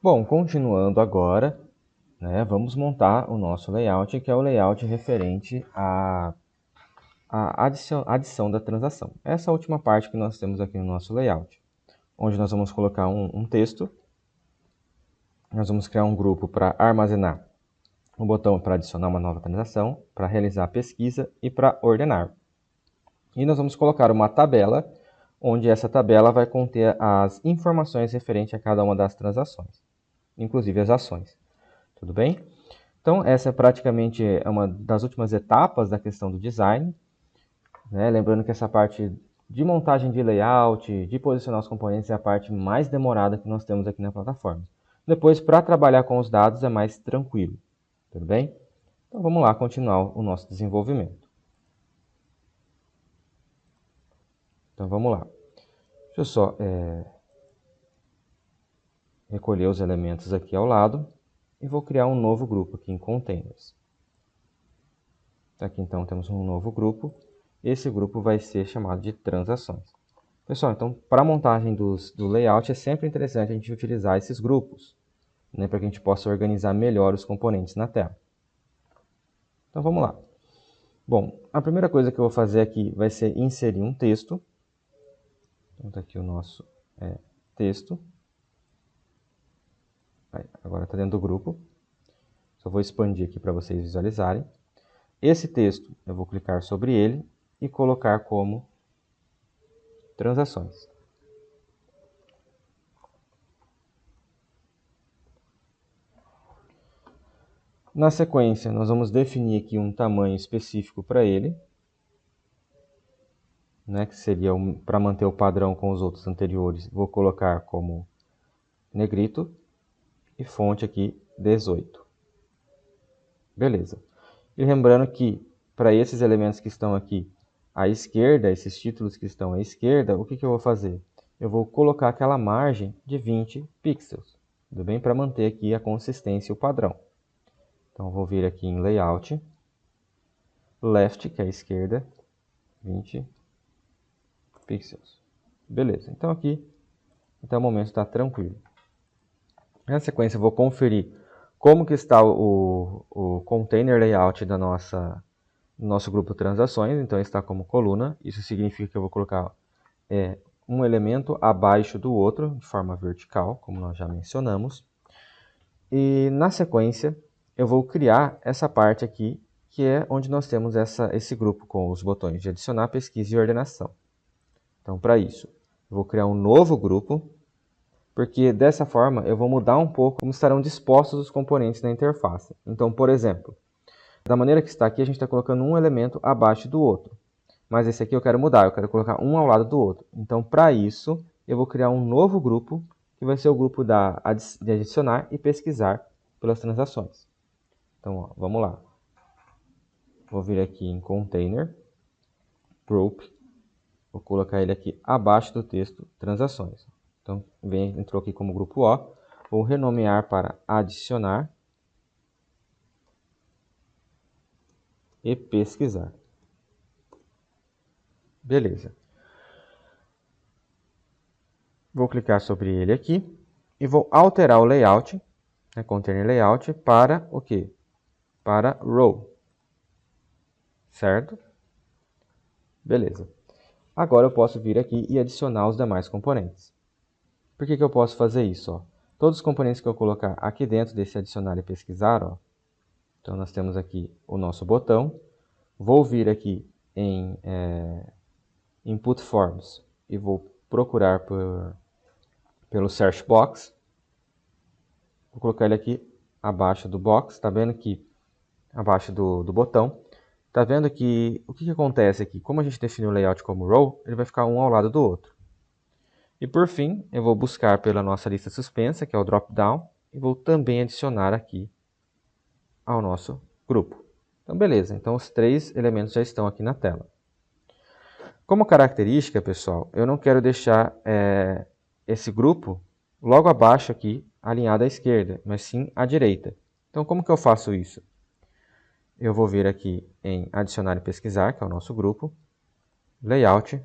Bom, continuando agora, né, vamos montar o nosso layout, que é o layout referente à adição da transação. Essa é a última parte que nós temos aqui no nosso layout, onde nós vamos colocar um texto, nós vamos criar um grupo para armazenar um botão para adicionar uma nova transação, para realizar a pesquisa e para ordenar. E nós vamos colocar uma tabela, onde essa tabela vai conter as informações referentes a cada uma das transações, inclusive as ações. Tudo bem? Então, essa é praticamente uma das últimas etapas da questão do design, né? Lembrando que essa parte de montagem de layout, de posicionar os componentes, é a parte mais demorada que nós temos aqui na plataforma. Depois, para trabalhar com os dados, é mais tranquilo. Tudo bem? Então, vamos lá continuar o nosso desenvolvimento. Então, vamos lá. Deixa eu só recolher os elementos aqui ao lado e vou criar um novo grupo aqui em Containers. Aqui, então, temos um novo grupo. Esse grupo vai ser chamado de transações. Pessoal, então, para a montagem do layout, é sempre interessante a gente utilizar esses grupos, né, para que a gente possa organizar melhor os componentes na tela. Então, vamos lá. Bom, a primeira coisa que eu vou fazer aqui vai ser inserir um texto. Então, está aqui o nosso texto. Agora está dentro do grupo. Só vou expandir aqui para vocês visualizarem. Esse texto, eu vou clicar sobre ele e colocar como transações. Na sequência, nós vamos definir aqui um tamanho específico para ele, né, que seria para manter o padrão com os outros anteriores, vou colocar como negrito e fonte aqui 18. Beleza. E lembrando que para esses elementos que estão aqui à esquerda, esses títulos que estão à esquerda, o que eu vou fazer? Eu vou colocar aquela margem de 20 pixels, tudo bem? Para manter aqui a consistência e o padrão. Então, vou vir aqui em Layout, Left, que é a esquerda, 20 pixels. Beleza, então aqui, até o momento está tranquilo. Na sequência, eu vou conferir como que está o container layout do nosso grupo transações. Então, está como coluna. Isso significa que eu vou colocar um elemento abaixo do outro, de forma vertical, como nós já mencionamos. E, na sequência, eu vou criar essa parte aqui, que é onde nós temos esse grupo com os botões de adicionar, pesquisa e ordenação. Então, para isso, eu vou criar um novo grupo, porque dessa forma eu vou mudar um pouco como estarão dispostos os componentes na interface. Então, por exemplo, da maneira que está aqui, a gente está colocando um elemento abaixo do outro. Mas esse aqui eu quero mudar, eu quero colocar um ao lado do outro. Então, para isso, eu vou criar um novo grupo, que vai ser o grupo de adicionar e pesquisar pelas transações. Então, ó, vamos lá. Vou vir aqui em Container, Group, vou colocar ele aqui abaixo do texto Transações. Então, entrou aqui como grupo O, vou renomear para Adicionar e Pesquisar. Beleza. Vou clicar sobre ele aqui e vou alterar o layout, Container Layout, para o quê? Para Row. Certo? Beleza. Agora eu posso vir aqui e adicionar os demais componentes. Por que eu posso fazer isso? Ó? Todos os componentes que eu colocar aqui dentro desse adicionar e pesquisar, ó, então nós temos aqui o nosso botão. Vou vir aqui em Input Forms e vou procurar pelo Search Box. Vou colocar ele aqui abaixo do box, tá vendo que abaixo do botão. Tá vendo que o que acontece aqui? Como a gente definiu o layout como row, ele vai ficar um ao lado do outro. E por fim, eu vou buscar pela nossa lista suspensa, que é o drop-down, e vou também adicionar aqui ao nosso grupo. Então, beleza. Então, os 3 elementos já estão aqui na tela. Como característica, pessoal, eu não quero deixar esse grupo logo abaixo aqui, alinhado à esquerda, mas sim à direita. Então, como que eu faço isso? Eu vou vir aqui em Adicionar e Pesquisar, que é o nosso grupo, Layout,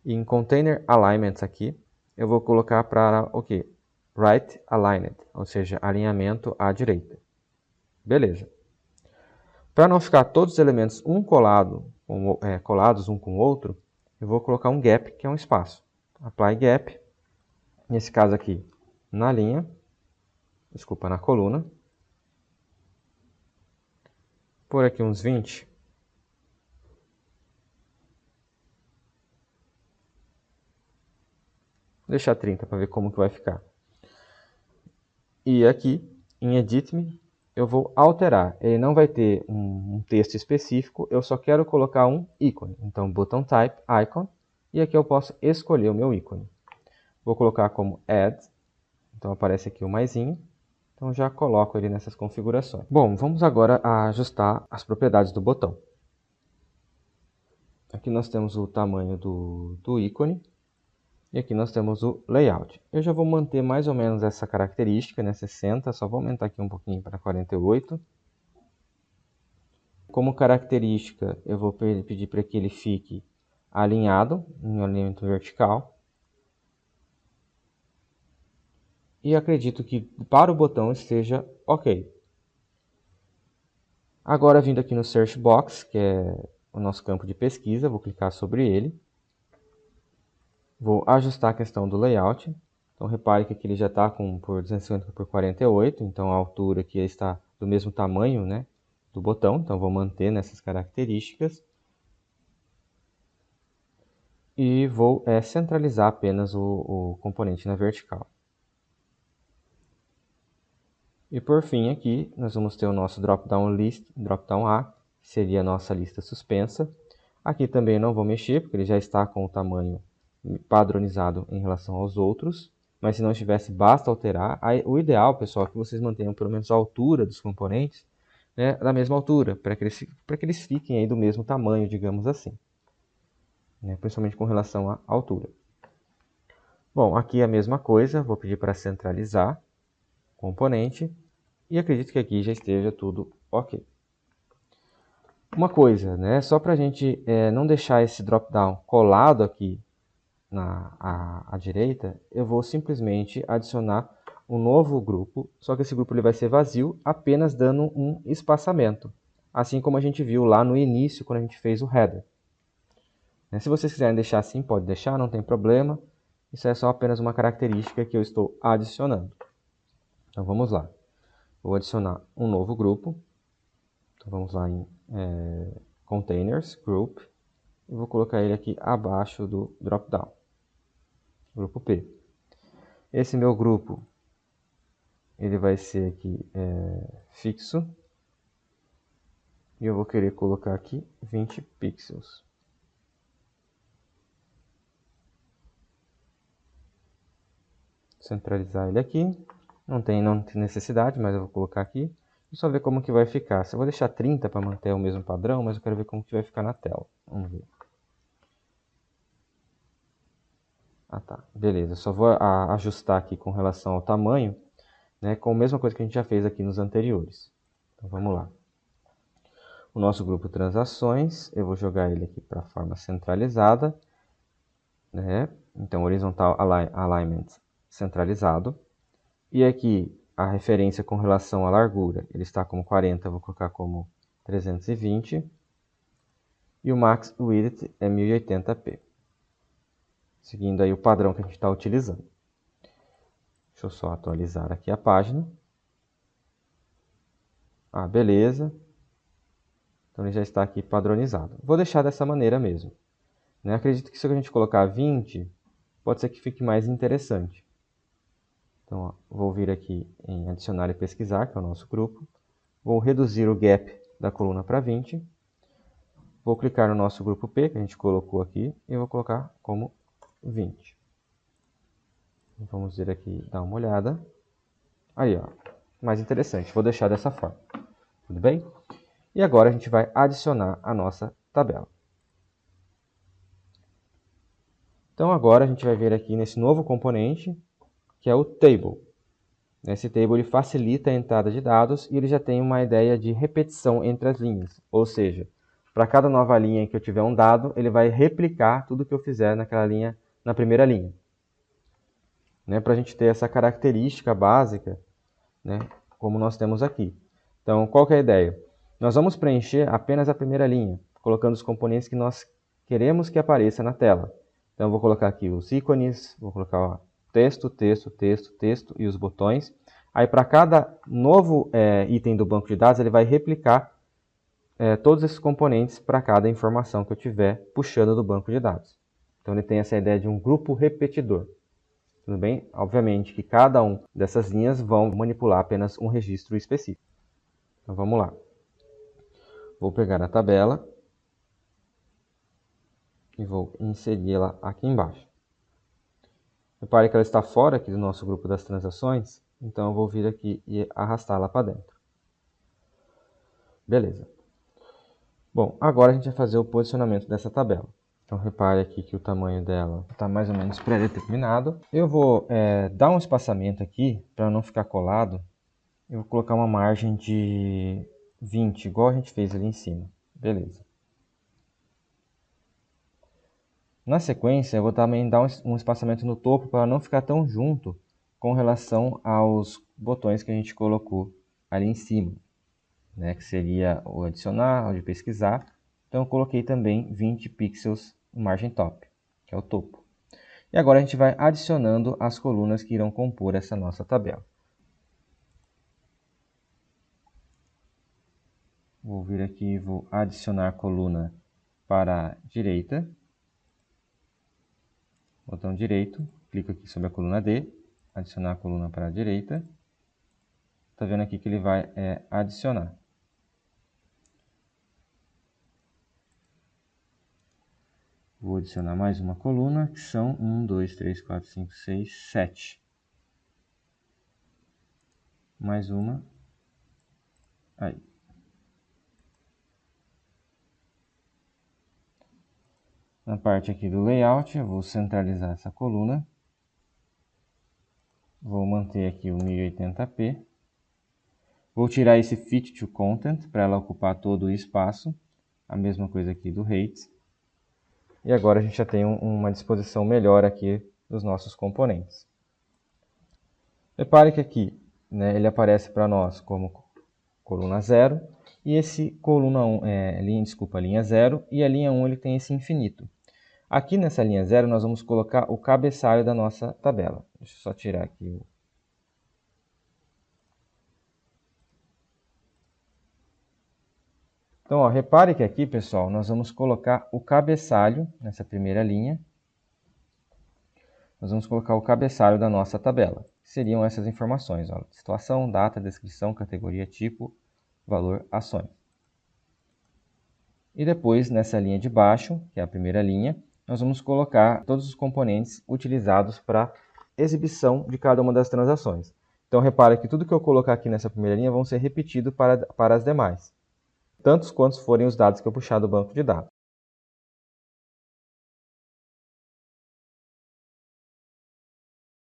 e em Container Alignments aqui, eu vou colocar para o quê? right aligned, ou seja, alinhamento à direita. Beleza. Para não ficar todos os elementos colados um com o outro, eu vou colocar um gap, que é um espaço. Apply gap, nesse caso aqui, na coluna. Por aqui uns 20. Vou deixar 30 para ver como que vai ficar. E aqui, em Edit Me, eu vou alterar. Ele não vai ter um texto específico, eu só quero colocar um ícone. Então, button type, icon, e aqui eu posso escolher o meu ícone. Vou colocar como add, então aparece aqui o maisinho. Então, já coloco ele nessas configurações. Bom, vamos agora ajustar as propriedades do botão. Aqui nós temos o tamanho do ícone. E aqui nós temos o layout. Eu já vou manter mais ou menos essa característica, né, 60, só vou aumentar aqui um pouquinho para 48. Como característica, eu vou pedir para que ele fique alinhado, em alinhamento vertical. E acredito que para o botão esteja ok. Agora, vindo aqui no Search Box, que é o nosso campo de pesquisa, vou clicar sobre ele. Vou ajustar a questão do layout. Então, repare que aqui ele já está por 250 por 48, então a altura aqui está do mesmo tamanho, né, do botão. Então, vou manter nessas características. E vou centralizar apenas o componente na vertical. E por fim aqui, nós vamos ter o nosso drop-down list, drop-down A, que seria a nossa lista suspensa. Aqui também não vou mexer, porque ele já está com o tamanho padronizado em relação aos outros, mas se não estivesse, basta alterar. Aí, o ideal, pessoal, é que vocês mantenham pelo menos a altura dos componentes, né, da mesma altura, para que eles fiquem aí do mesmo tamanho, digamos assim, né, principalmente com relação à altura. Bom, aqui é a mesma coisa, vou pedir para centralizar o componente, e acredito que aqui já esteja tudo ok. Uma coisa, né, só para a gente não deixar esse drop-down colado aqui à direita, eu vou simplesmente adicionar um novo grupo, só que esse grupo ele vai ser vazio, apenas dando um espaçamento, assim como a gente viu lá no início, quando a gente fez o header. Se vocês quiserem deixar assim, pode deixar, não tem problema, isso é só apenas uma característica que eu estou adicionando. Então vamos lá, vou adicionar um novo grupo, então vamos lá em Containers, Group, e vou colocar ele aqui abaixo do drop-down. Grupo P. Esse meu grupo, ele vai ser aqui fixo. E eu vou querer colocar aqui 20 pixels. Centralizar ele aqui. Não tem necessidade, mas eu vou colocar aqui. E só ver como que vai ficar. Eu vou deixar 30 para manter o mesmo padrão, mas eu quero ver como que vai ficar na tela. Vamos ver. Ah, tá. Beleza. Só vou ajustar aqui com relação ao tamanho, né, com a mesma coisa que a gente já fez aqui nos anteriores. Então, vamos lá. O nosso grupo transações, eu vou jogar ele aqui para a forma centralizada, né? Então, horizontal alignment centralizado. E aqui, a referência com relação à largura, ele está como 40, eu vou colocar como 320. E o max width é 1080p. Seguindo aí o padrão que a gente está utilizando. Deixa eu só atualizar aqui a página. Ah, beleza. Então ele já está aqui padronizado. Vou deixar dessa maneira mesmo. Né? Acredito que se a gente colocar 20, pode ser que fique mais interessante. Então, ó, vou vir aqui em adicionar e pesquisar, que é o nosso grupo. Vou reduzir o gap da coluna para 20. Vou clicar no nosso grupo P, que a gente colocou aqui, e vou colocar como 20. Vamos vir aqui dar uma olhada. Aí, ó, mais interessante. Vou deixar dessa forma. Tudo bem? E agora a gente vai adicionar a nossa tabela. Então agora a gente vai ver aqui nesse novo componente, que é o table. Esse table ele facilita a entrada de dados e ele já tem uma ideia de repetição entre as linhas. Ou seja, para cada nova linha que eu tiver um dado, ele vai replicar tudo que eu fizer naquela linha, na primeira linha. né, para a gente ter essa característica básica, né, como nós temos aqui. Então, qual que é a ideia? Nós vamos preencher apenas a primeira linha, colocando os componentes que nós queremos que apareça na tela. Então, eu vou colocar aqui os ícones, vou colocar ó, texto, texto, texto, texto e os botões. Aí, para cada novo item do banco de dados, ele vai replicar todos esses componentes para cada informação que eu tiver puxando do banco de dados. Então, ele tem essa ideia de um grupo repetidor. Tudo bem? Obviamente que cada uma dessas linhas vão manipular apenas um registro específico. Então, vamos lá. Vou pegar a tabela e vou inseri-la aqui embaixo. Repare que ela está fora aqui do nosso grupo das transações, então eu vou vir aqui e arrastá-la para dentro. Beleza. Bom, agora a gente vai fazer o posicionamento dessa tabela. Então, repare aqui que o tamanho dela está mais ou menos pré-determinado. Eu vou dar um espaçamento aqui, para não ficar colado. Eu vou colocar uma margem de 20, igual a gente fez ali em cima. Beleza. Na sequência, eu vou também dar um espaçamento no topo, para não ficar tão junto com relação aos botões que a gente colocou ali em cima, né, que seria o adicionar, o de pesquisar. Então, eu coloquei também 20 pixels no margem top, que é o topo. E agora a gente vai adicionando as colunas que irão compor essa nossa tabela. Vou vir aqui e vou adicionar coluna para a direita. Botão direito, clico aqui sobre a coluna D, adicionar a coluna para a direita. Está vendo aqui que ele vai adicionar. Vou adicionar mais uma coluna, que são 1, 2, 3, 4, 5, 6, 7. Mais uma. Aí. Na parte aqui do layout, eu vou centralizar essa coluna. Vou manter aqui o 1080p. Vou tirar esse Fit to Content, para ela ocupar todo o espaço. A mesma coisa aqui do Height. E agora a gente já tem uma disposição melhor aqui dos nossos componentes. Repare que aqui, né, ele aparece para nós como coluna 0, e esse coluna 1, linha 0, e a linha 1 ele tem esse infinito. Aqui nessa linha 0 nós vamos colocar o cabeçalho da nossa tabela. Deixa eu só tirar aqui o... Então, ó, repare que aqui, pessoal, nós vamos colocar o cabeçalho nessa primeira linha. Nós vamos colocar o cabeçalho da nossa tabela. Seriam essas informações, ó, situação, data, descrição, categoria, tipo, valor, ações. E depois, nessa linha de baixo, que é a primeira linha, nós vamos colocar todos os componentes utilizados para exibição de cada uma das transações. Então, repare que tudo que eu colocar aqui nessa primeira linha vão ser repetidos para as demais, tantos quantos forem os dados que eu puxar do banco de dados.